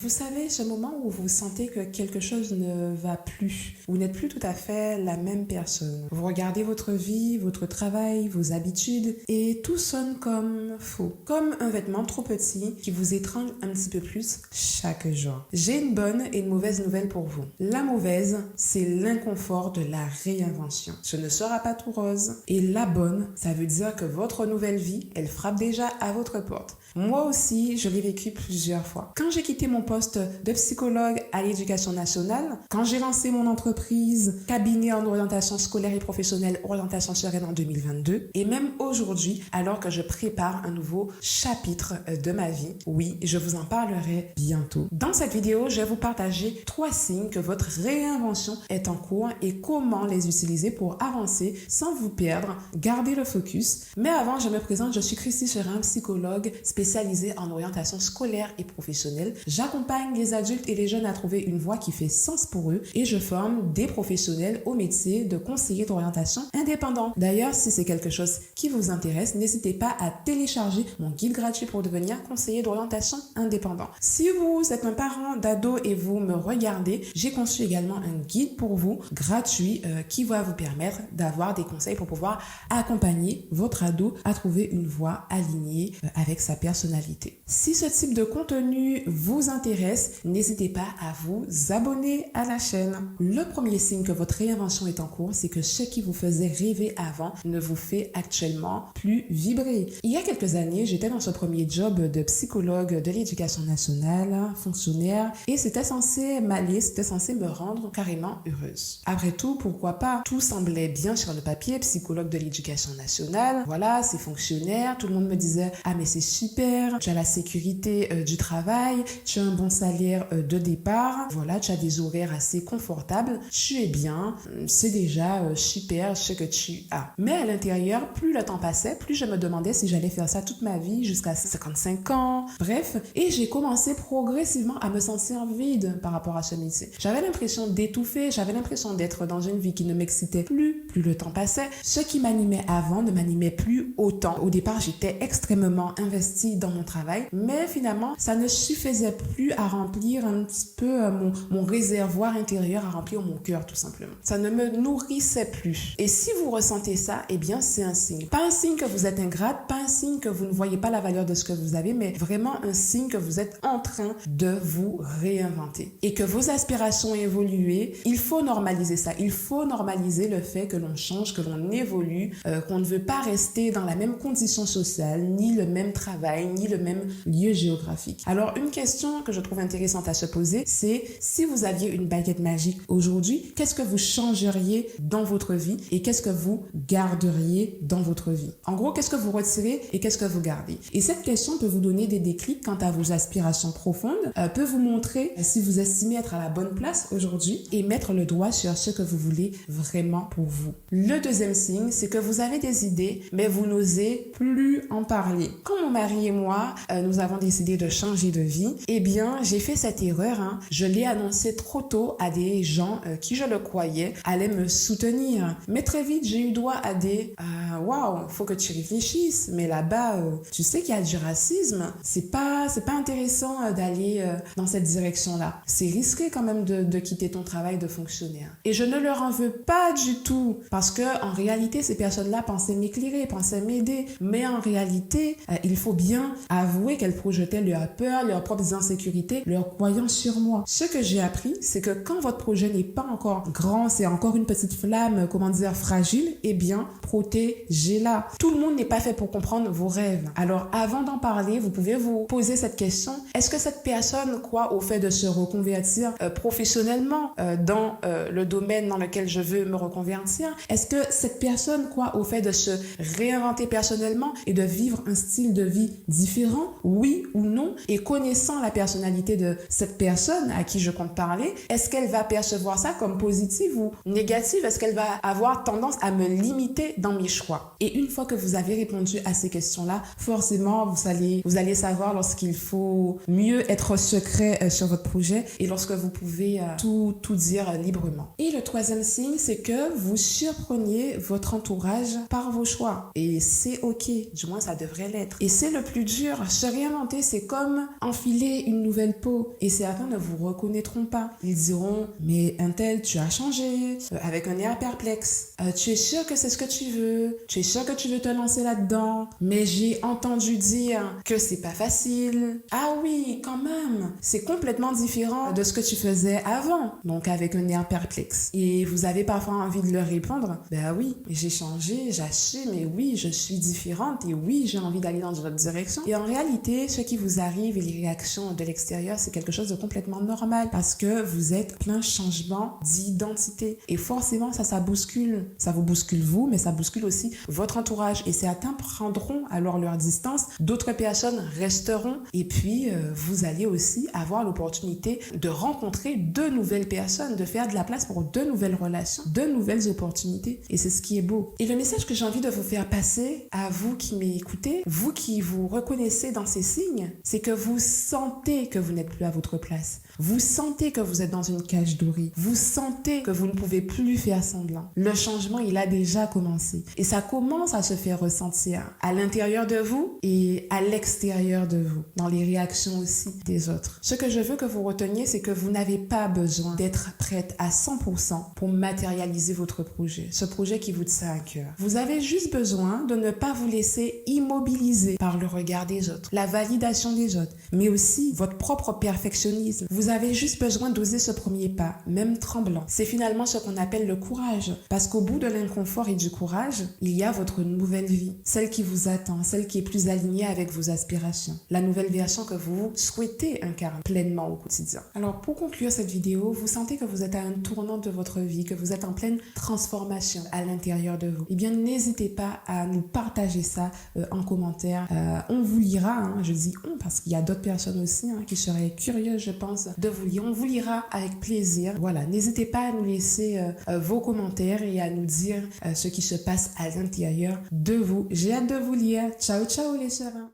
Vous savez, ce moment où vous sentez que quelque chose ne va plus, vous n'êtes plus tout à fait la même personne. Vous regardez votre vie, votre travail, vos habitudes et tout sonne comme faux. Comme un vêtement trop petit qui vous étrangle un petit peu plus chaque jour. J'ai une bonne et une mauvaise nouvelle pour vous. La mauvaise, c'est l'inconfort de la réinvention. Ce ne sera pas tout rose. Et la bonne, ça veut dire que votre nouvelle vie, elle frappe déjà à votre porte. Moi aussi, je l'ai vécu plusieurs fois. Quand j'ai quitté mon poste de psychologue à l'Éducation nationale, quand j'ai lancé mon entreprise, cabinet en orientation scolaire et professionnelle, orientation sereine en 2022, et même aujourd'hui, alors que je prépare un nouveau chapitre de ma vie, oui, je vous en parlerai bientôt. Dans cette vidéo, je vais vous partager 3 signes que votre réinvention est en cours et comment les utiliser pour avancer sans vous perdre, garder le focus. Mais avant, je me présente, je suis Christy Cherin, psychologue spécialisée en orientation scolaire et professionnelle. J'accompagne les adultes et les jeunes à trouver une voie qui fait sens pour eux et je forme des professionnels au métier de conseiller d'orientation indépendant. D'ailleurs, si c'est quelque chose qui vous intéresse, n'hésitez pas à télécharger mon guide gratuit pour devenir conseiller d'orientation indépendant. Si vous êtes un parent d'ado et vous me regardez, j'ai conçu également un guide pour vous gratuit qui va vous permettre d'avoir des conseils pour pouvoir accompagner votre ado à trouver une voie alignée avec sa personnalité. Si ce type de contenu vous intéresse, n'hésitez pas à vous abonner à la chaîne. Le premier signe que votre réinvention est en cours, c'est que ce qui vous faisait rêver avant ne vous fait actuellement plus vibrer. Il y a quelques années, j'étais dans ce premier job de psychologue de l'Éducation nationale, fonctionnaire, et c'était censé m'aller, c'était censé me rendre carrément heureuse. Après tout, pourquoi pas? Tout semblait bien sur le papier, psychologue de l'Éducation nationale, voilà, c'est fonctionnaire, tout le monde me disait « Ah mais c'est super, tu as la sécurité du travail, tu as un bon salaire de départ, voilà, tu as des horaires assez confortables, tu es bien, c'est déjà super ce que tu as. » Mais à l'intérieur, plus le temps passait, plus je me demandais si j'allais faire ça toute ma vie, jusqu'à 55 ans, bref, et j'ai commencé progressivement à me sentir vide par rapport à ce métier. J'avais l'impression d'étouffer, j'avais l'impression d'être dans une vie qui ne m'excitait plus le temps passait. Ce qui m'animait avant ne m'animait plus autant. Au départ, j'étais extrêmement investie dans mon travail, mais finalement, ça ne suffisait plus à remplir un petit peu mon réservoir intérieur, à remplir mon cœur tout simplement. Ça ne me nourrissait plus. Et si vous ressentez ça, eh bien, c'est un signe. Pas un signe que vous êtes ingrate, pas un signe que vous ne voyez pas la valeur de ce que vous avez, mais vraiment un signe que vous êtes en train de vous réinventer. Et que vos aspirations ont évolué, il faut normaliser ça. Il faut normaliser le fait que l'on change, que l'on évolue, qu'on ne veut pas rester dans la même condition sociale, ni le même travail, ni le même lieu géographique. Alors, une question que je trouve intéressante à se poser, c'est si vous aviez une baguette magique aujourd'hui, qu'est-ce que vous changeriez dans votre vie et qu'est-ce que vous garderiez dans votre vie? En gros, qu'est-ce que vous retirez et qu'est-ce que vous gardez? Et cette question peut vous donner des déclics quant à vos aspirations profondes, peut vous montrer si vous estimez être à la bonne place aujourd'hui et mettre le doigt sur ce que vous voulez vraiment pour vous. Le deuxième signe, c'est que vous avez des idées, mais vous n'osez plus en parler. Quand mon mari et moi, nous avons décidé de changer de vie, eh bien, j'ai fait cette erreur. Je l'ai annoncé trop tôt à des gens qui, je le croyais, allaient me soutenir. Mais très vite, j'ai eu droit à des « Waouh, faut que tu réfléchisses. Mais là-bas, tu sais qu'il y a du racisme. C'est pas intéressant d'aller dans cette direction-là. C'est risqué quand même de quitter ton travail de fonctionnaire. » Et je ne leur en veux pas du tout parce que en réalité, ces personnes-là pensaient m'éclairer, pensaient m'aider. Mais en réalité, il faut bien avouer qu'elles projetaient leur peur, leurs propres insécurités, leur croyance sur moi. Ce que j'ai appris, c'est que quand votre projet n'est pas encore grand, c'est encore une petite flamme, fragile, eh bien, protégez-la. Tout le monde n'est pas fait pour comprendre vos rêves. Alors, avant d'en parler, vous pouvez vous poser cette question. Est-ce que cette personne croit au fait de se reconvertir professionnellement dans le domaine dans lequel je veux me reconvertir? Est-ce que cette personne croit au fait de se réinventer personnellement et de vivre un style de vie différent? Oui ou non? Et connaissant la personnalité de cette personne à qui je compte parler, est-ce qu'elle va percevoir ça comme positive ou négative? Est-ce qu'elle va avoir tendance à me limiter dans mes choix? Et une fois que vous avez répondu à ces questions-là, forcément, vous allez savoir lorsqu'il faut mieux être secret sur votre projet et lorsque vous pouvez tout dire librement. Et le troisième signe, c'est que vous surprenez votre entourage par vos choix. Et c'est ok, du moins ça devrait l'être. Et c'est le plus dur. Se réinventer, c'est comme enfiler une nouvelle peau. Et certains ne vous reconnaîtront pas. Ils diront, mais un tel, tu as changé, avec un air perplexe. Tu es sûr que c'est ce que tu veux? Tu es sûr que tu veux te lancer là-dedans? Mais j'ai entendu dire que c'est pas facile. Ah oui, quand même. C'est complètement différent de ce que tu faisais avant. Donc avec un air perplexe. Et vous avez parfois envie de leur répondre, ben oui, j'ai changé, j'assume, et oui, je suis différente, et oui, j'ai envie d'aller dans une autre direction. Et en réalité, ce qui vous arrive et les réactions de l'extérieur, c'est quelque chose de complètement normal parce que vous êtes plein changement d'identité. Et forcément, ça bouscule. Ça vous bouscule vous, mais ça bouscule aussi votre entourage. Et certains prendront alors leur distance, d'autres personnes resteront, et puis vous allez aussi avoir l'opportunité de rencontrer de nouvelles personnes, de faire de la place pour de nouvelles relations, de nouvelles opportunités. Et c'est ce qui est beau. Et le message que j'ai envie de vous faire passer à vous qui m'écoutez, vous qui vous reconnaissez dans ces signes, c'est que vous sentez que vous n'êtes plus à votre place. Vous sentez que vous êtes dans une cage dorée. Vous sentez que vous ne pouvez plus faire semblant. Le changement, il a déjà commencé. Et ça commence à se faire ressentir à l'intérieur de vous et à l'extérieur de vous, dans les réactions aussi des autres. Ce que je veux que vous reteniez, c'est que vous n'avez pas besoin d'être prête à 100% pour matérialiser votre projet, ce projet qui vous tient à cœur. Vous avez juste besoin de ne pas vous laisser immobiliser par le regard des autres, la validation des autres, mais aussi votre propre perfectionnisme. Vous avez juste besoin d'oser ce premier pas, même tremblant. C'est finalement ce qu'on appelle le courage, parce qu'au bout de l'inconfort et du courage, il y a votre nouvelle vie, celle qui vous attend, celle qui est plus alignée avec vos aspirations, la nouvelle version que vous souhaitez incarner pleinement au quotidien. Alors pour conclure cette vidéo, vous sentez que vous êtes à un tournant de votre vie, que vous êtes en pleine transformation à l'intérieur de vous. Eh bien, n'hésitez pas à nous partager ça en commentaire. On vous lira, je dis on parce qu'il y a d'autres personnes aussi qui seraient curieuses, je pense, de vous lire. On vous lira avec plaisir. Voilà, n'hésitez pas à nous laisser vos commentaires et à nous dire ce qui se passe à l'intérieur de vous. J'ai hâte de vous lire. Ciao, ciao les chers.